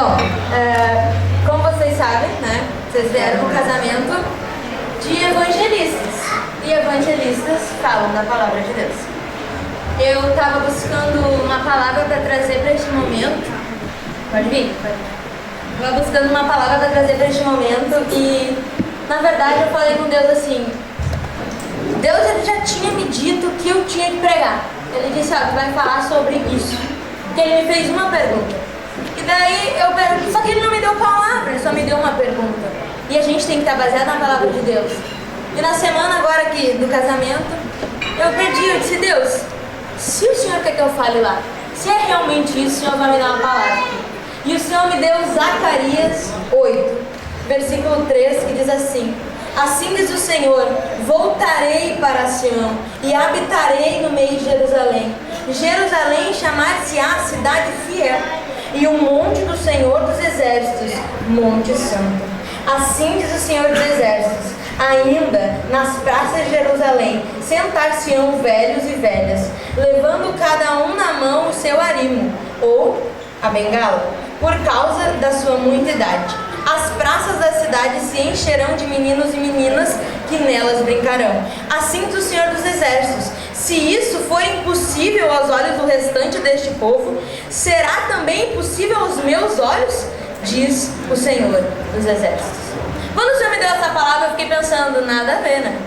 Bom, como vocês sabem, né? Vocês vieram no casamento de evangelistas. E evangelistas falam da palavra de Deus. Eu estava buscando uma palavra para trazer para este momento. Pode vir? Estava buscando uma palavra para trazer para este momento e, na verdade, eu falei com Deus assim: Deus, ele já tinha me dito que eu tinha que pregar. Ele disse: tu vai falar sobre isso. Porque ele me fez uma pergunta. E daí eu perguntei, só que ele não me deu palavra, ele só me deu uma pergunta. E a gente tem que estar baseado na palavra de Deus. E na semana agora aqui do casamento, eu disse: Deus, se o Senhor quer que eu fale lá, se é realmente isso, o Senhor vai me dar uma palavra. E o Senhor me deu Zacarias 8, versículo 3, que diz assim: assim diz o Senhor, voltarei para Sião e habitarei no meio de Jerusalém. Jerusalém chamar-se-á cidade fiel e o monte do Senhor dos exércitos, monte santo. Assim diz o Senhor dos exércitos: ainda nas praças de Jerusalém sentar-se-ão velhos e velhas, levando cada um na mão o seu arimo, ou a bengala, por causa da sua muita idade. As praças da cidade se encherão de meninos e meninas que nelas brincarão. Assim diz o Senhor dos exércitos: se isso for impossível aos olhos do restante deste povo, será também impossível aos meus olhos? Diz o Senhor dos exércitos. Quando o Senhor me deu essa palavra, eu fiquei pensando: nada a ver, né?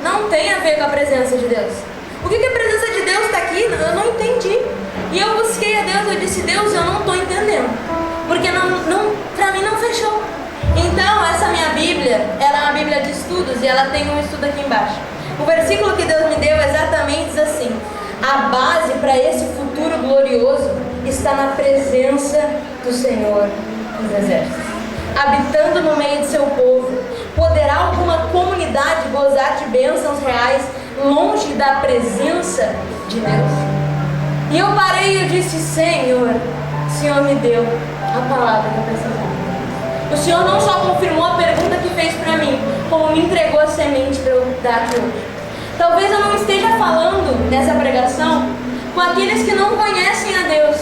Não tem a ver com a presença de Deus. Por que a presença de Deus está aqui? Eu não entendi. E eu busquei a Deus, eu disse: Deus, eu não estou entendendo. Porque para mim não fechou. Então, essa minha Bíblia, ela é uma Bíblia de estudos e ela tem um estudo aqui embaixo. O versículo que Deus me deu exatamente diz assim: a base para esse futuro glorioso está na presença do Senhor dos exércitos, habitando no meio de seu povo. Poderá alguma comunidade gozar de bênçãos reais longe da presença de Deus? E eu parei e eu disse: Senhor, o Senhor me deu a palavra que eu precisava. O Senhor não só confirmou a pergunta que fez para mim, como me entregou a semente para eu dar aqui hoje. Talvez eu não esteja falando nessa pregação com aqueles que não conhecem a Deus.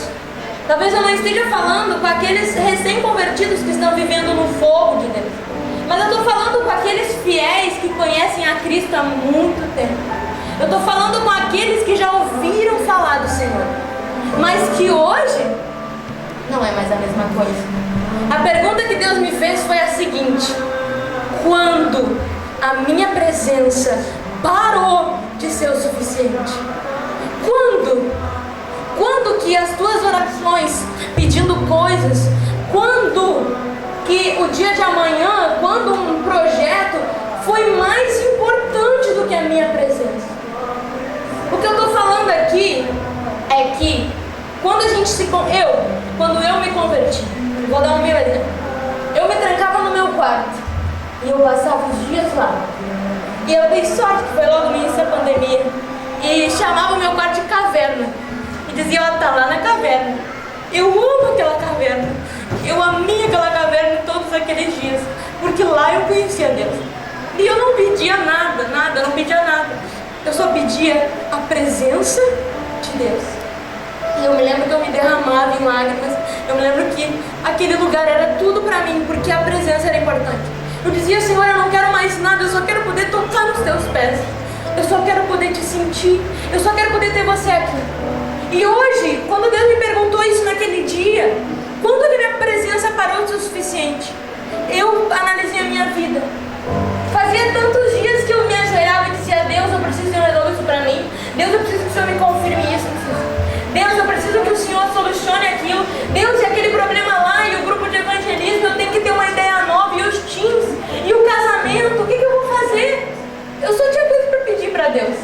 Talvez eu não esteja falando com aqueles recém-convertidos que estão vivendo no fogo de Deus. Mas eu estou falando com aqueles fiéis que conhecem a Cristo há muito tempo. Eu estou falando com aqueles que já ouviram falar do Senhor, mas que hoje não é mais a mesma coisa. A pergunta que Deus me fez foi a seguinte: quando a minha presença parou de ser o suficiente? Quando que as tuas orações pedindo coisas, quando que o dia de amanhã, quando um projeto foi mais importante do que a minha presença? O que eu estou falando aqui é que quando eu me converti, vou dar um meu exemplo. Eu me trancava no meu quarto e eu passava os dias lá. E eu dei sorte que foi logo no início da pandemia. E chamava o meu quarto de caverna. E dizia: tá lá na caverna. Eu amo aquela caverna. Eu amei aquela caverna todos aqueles dias, porque lá eu conhecia Deus. E eu não pedia nada, não pedia nada. Eu só pedia a presença de Deus. E eu me lembro que eu me derramava em lágrimas. Eu me lembro que aquele lugar era tudo para mim, porque a presença era importante. Eu dizia: Senhor, eu não quero mais nada, eu só quero poder tocar nos teus pés. Eu só quero poder te sentir. Eu só quero poder ter você aqui. E hoje, quando Deus me perguntou isso naquele dia, quando que minha presença parou de ser o suficiente? Eu analisei a minha vida. Fazia tantos dias que eu me ajoelhava e dizia: Deus, eu preciso que o Senhor resolva isso para mim. Deus, eu preciso que o Senhor me confirme isso. Deus, eu preciso que o Senhor solucione aquilo. Deus, e aquele problema lá, e o grupo de evangelismo, eu tenho que ter uma ideia nova, e os teens, e o casamento, o que eu vou fazer? Eu só tinha coisa para pedir para Deus.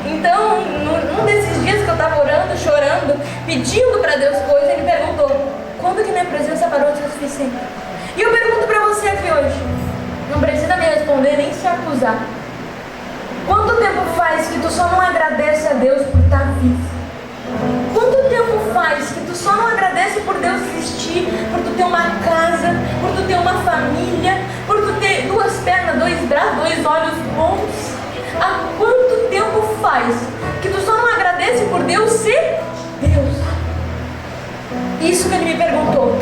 Então, num desses dias que eu estava orando, chorando, pedindo para Deus coisas, Ele perguntou: quando que minha presença parou de ser suficiente? E eu pergunto para você aqui hoje, não precisa me responder nem se acusar. Quanto tempo faz que tu só não agradece a Deus por estar vivo? Quanto tempo faz que tu só não agradece por Deus existir, por tu ter uma casa, por tu ter uma família, por tu ter duas pernas, dois braços, dois olhos bons? Há quanto tempo faz que tu só não agradece por Deus ser Deus? Isso que Ele me perguntou.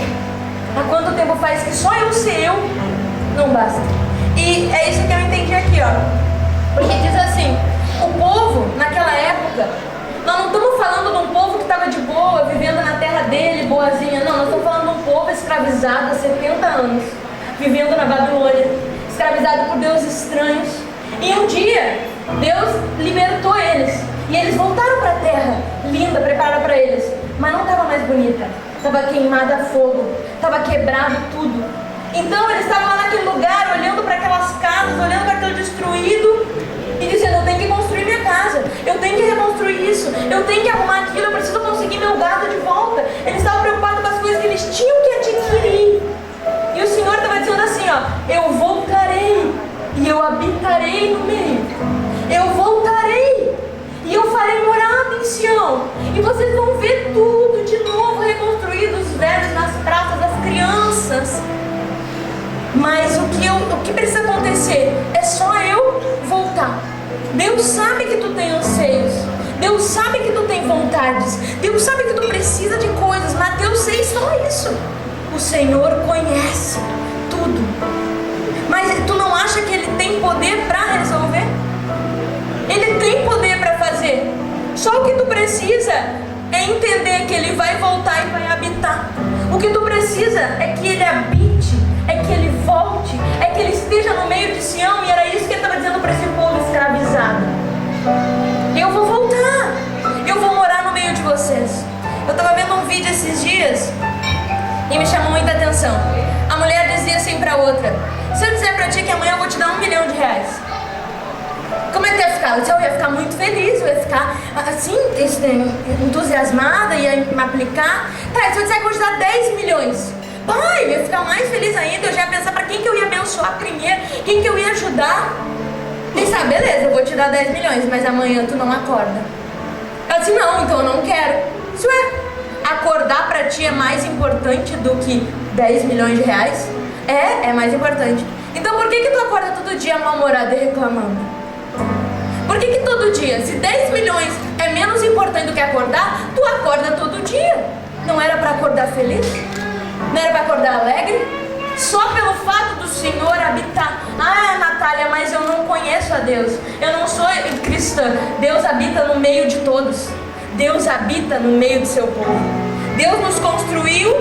Há quanto tempo faz que só eu ser eu não basta? E é isso que eu entendi aqui, ó. Porque diz assim, o povo naquela época, nós não estamos falando de um povo que estava de boa, vivendo na terra dele, boazinha. Não, nós estamos falando de um povo escravizado há 70 anos, vivendo na Babilônia, escravizado por deuses estranhos. E um dia, Deus libertou eles. E eles voltaram para a terra, linda, preparada para eles. Mas não estava mais bonita. Estava queimada a fogo. Estava quebrado tudo. Então eles estavam lá naquele lugar, olhando para aquelas casas, olhando para aquilo destruído. E dizendo, eu tenho que construir minha casa. Eu tenho que reconstruir isso. Eu tenho que arrumar aquilo. Eu preciso conseguir meu gado de volta. Eles estavam preocupados com as coisas que eles tinham que adquirir. E o Senhor estava dizendo assim, ó, eu voltarei e eu habitarei no meio. Eu voltarei e eu farei morada em Sião. E vocês vão ver tudo de novo reconstruído, os velhos nas praças, as crianças. Mas o que precisa acontecer é só eu voltar. Deus sabe que tu tem anseios. Deus sabe que tu tem vontades. Deus sabe que tu precisa de coisas. Mateus 6, só isso. O Senhor conhece tudo. Mas tu não acha que Ele tem poder para resolver? Ele tem poder para fazer. Só o que tu precisa é entender que Ele vai voltar e vai habitar. O que tu precisa é que Ele habite, é que Ele volte, é que Ele esteja no meio de Sião. E era isso que Ele estava dizendo para esse povo escravizado. Eu vou voltar, eu vou morar no meio de vocês. Eu estava vendo um vídeo esses dias e me chamou muita atenção. A mulher dizia assim para outra, se eu disser para ti que amanhã eu vou te dar R$1 milhão, como é que ia ficar? Eu ia ficar muito feliz, eu ia ficar assim, entusiasmada, ia me aplicar. Tá, se eu disser que eu vou te dar 10 milhões, pai, eu ia ficar mais feliz ainda. Eu já ia pensar para quem que eu ia abençoar primeiro, quem que eu ia ajudar. E sabe, beleza, eu vou te dar 10 milhões, mas amanhã tu não acorda. Ela disse, não, então eu não quero. Isso acordar para ti é mais importante do que 10 milhões de reais? É mais importante. Então por que tu acorda todo dia mal-humorado e reclamando? Por que todo dia, se 10 milhões é menos importante do que acordar, tu acorda todo dia? Não era para acordar feliz? Não era para acordar alegre? Só pelo fato do Senhor habitar. Ah, Natália, mas eu não conheço a Deus. Eu não sou cristã. Deus habita no meio de todos. Deus habita no meio do seu povo. Deus nos construiu,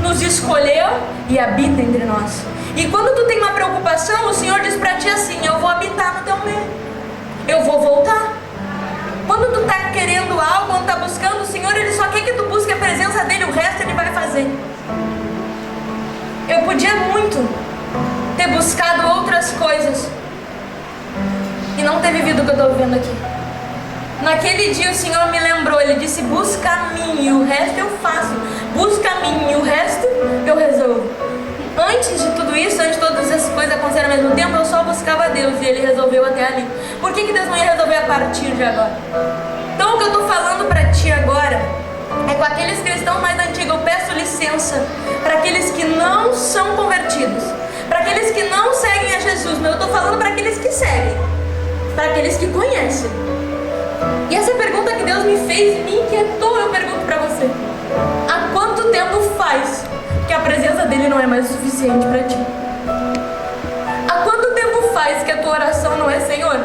nos escolheu e habita entre nós. E quando tu tem uma preocupação, o Senhor diz para ti assim, eu vou habitar no teu meio. Eu vou voltar. Quando tu está querendo algo, quando tu está buscando o Senhor, Ele só quer que tu busque a presença dEle, o resto Ele vai fazer. Eu podia muito ter buscado outras coisas e não ter vivido o que eu estou vivendo aqui. Naquele dia o Senhor me lembrou, Ele disse, busca a mim e o resto eu faço. Busca a mim e o resto eu resolvo. Antes de tudo isso, antes de todas essas coisas acontecerem ao mesmo tempo, eu só buscava Deus e Ele resolveu até ali. Por que Deus não ia resolver a partir de agora? Então o que eu estou falando para ti agora é com aqueles cristãos mais antigos. Eu peço licença para aqueles que não são convertidos, para aqueles que não seguem a Jesus, mas eu estou falando para aqueles que seguem, para aqueles que conhecem. E essa pergunta que Deus me fez, me inquietou, eu pergunto para você. Há quanto tempo faz que a presença dEle não é mais suficiente para ti? Há quanto tempo faz que a tua oração não é, Senhor,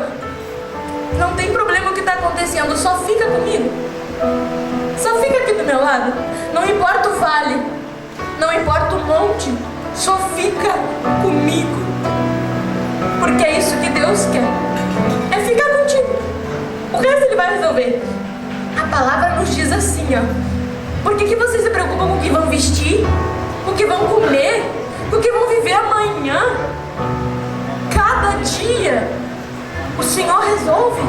não tem problema o que está acontecendo, só fica comigo. Só fica aqui do meu lado. Não importa o vale, não importa o monte, só fica comigo. Porque é isso que Deus quer, é ficar contigo. O resto Ele vai resolver. A palavra nos diz assim, ó. Por que vocês se preocupam com o que vão vestir, com o que vão comer, com o que vão viver amanhã? Cada dia o Senhor resolve,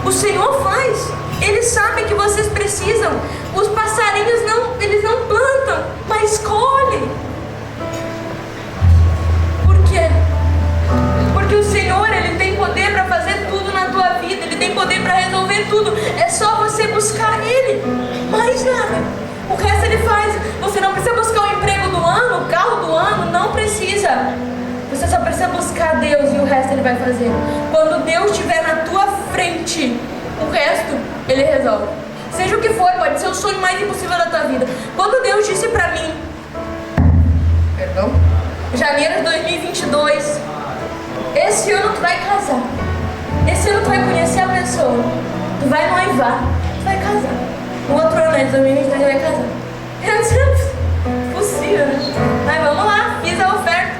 o Senhor faz. Ele sabe que vocês precisam. Os passarinhos eles não plantam, mas colhem. Por quê? Porque o Senhor, Ele tem poder para fazer tudo na tua vida. Ele tem poder para resolver tudo. É só você buscar Ele, mais nada. O resto Ele faz. Você não precisa buscar o emprego do ano, o carro do ano, não precisa. Você só precisa buscar Deus e o resto Ele vai fazer. Quando Deus estiver na tua frente, o resto Ele resolve. Seja o que for, pode ser o sonho mais impossível da tua vida. Quando Deus disse pra mim janeiro de 2022. Esse ano tu vai casar. Esse ano tu vai conhecer a pessoa. Tu vai noivar. Tu vai casar. No outro ano, de 2023, tu vai casar. Eu disse, possível, né? Mas vamos lá, fiz a oferta.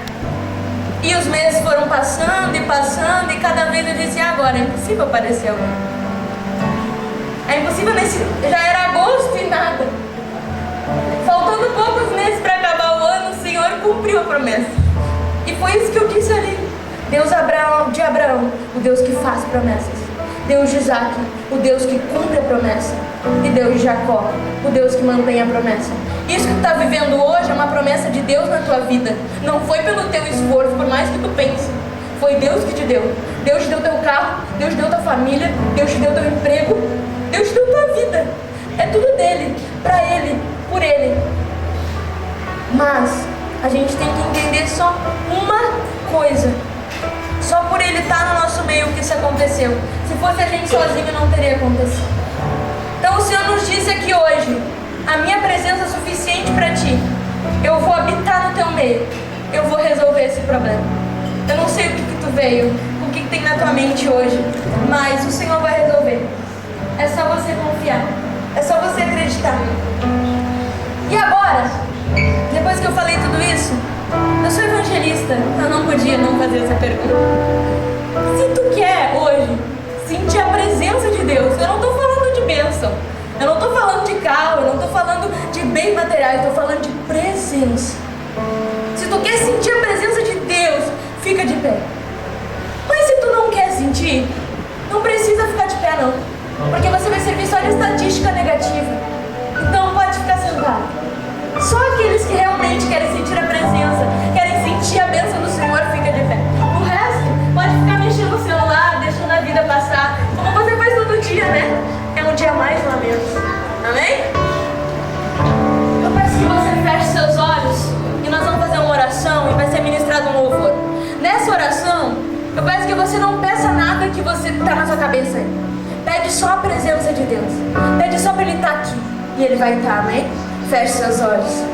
E os meses foram passando e passando. E cada vez eu disse, agora? É impossível aparecer alguém. É impossível já era agosto e nada. Faltando poucos meses para acabar o ano, o Senhor cumpriu a promessa. E foi isso que eu disse ali. Deus de Abraão, o Deus que faz promessas. Deus de Isaac, o Deus que cumpre a promessa. E Deus de Jacó, o Deus que mantém a promessa. Isso que tu está vivendo hoje é uma promessa de Deus na tua vida. Não foi pelo teu esforço, por mais que tu pense. Foi Deus que te deu. Deus te deu teu carro, Deus te deu tua família, Deus te deu teu emprego, Deus te deu tua vida. É tudo dele, para ele, por ele. Mas a gente tem que entender só uma coisa. Só por ele estar no nosso meio que isso aconteceu. Se fosse a gente sozinho, não teria acontecido. Então o Senhor nos disse aqui hoje: a minha presença é suficiente para ti. Eu vou habitar no teu meio. Eu vou resolver esse problema. Eu não sei o que tu veio, o que tem na tua mente hoje, mas o Senhor vai resolver. É só você confiar. É só você acreditar. E agora, depois que eu falei tudo isso, eu sou evangelista, eu não podia não fazer essa pergunta. Se tu quer hoje sentir a presença de Deus, eu não estou falando de bênção, eu não estou falando de carro, eu não estou falando de bens materiais, eu estou falando de presença. Se tu quer sentir a presença de Deus, fica de pé. Mas se tu não quer sentir, não precisa ficar de pé não, porque você vai servir só de estatística negativa. Então pode ficar sentado. Só aqueles que realmente querem sentir a presença, querem sentir a bênção do Senhor, fica de pé. O resto, pode ficar mexendo no celular, deixando a vida passar, como você faz todo dia, né? É um dia mais, um a menos. Amém? Eu peço que você feche seus olhos e nós vamos fazer uma oração e vai ser ministrado um louvor. Nessa oração, eu peço que você não peça nada que você está na sua cabeça aí. Pede só a presença de Deus. Pede só para Ele estar aqui. E Ele vai estar, amém? Feche seus olhos.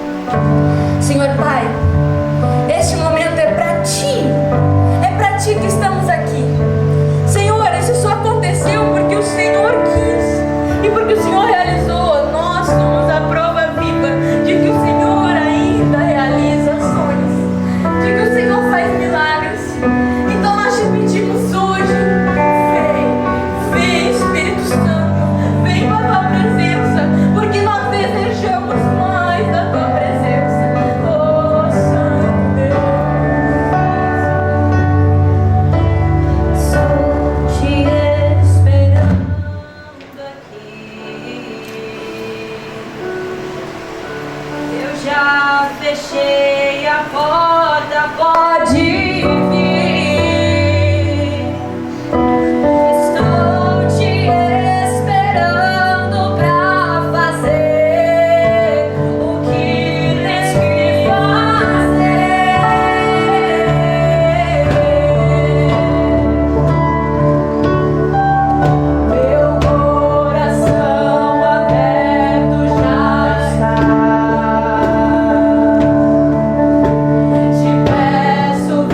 Senhor Pai, este momento é para Ti. É para Ti que estamos aqui. Senhor, isso só aconteceu porque o Senhor quis. E porque o Senhor realizou. Nós somos a prova viva de que o Senhor ainda realiza sonhos. De que o Senhor faz milagres. Então nós te pedimos hoje. Vem Espírito Santo. Vem com a Tua presença. Porque nós desejamos mais da Tua presença. Oh, Santo Deus. Estou te esperando aqui. Eu já fechei a porta, pode vir. Te peço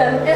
amiga.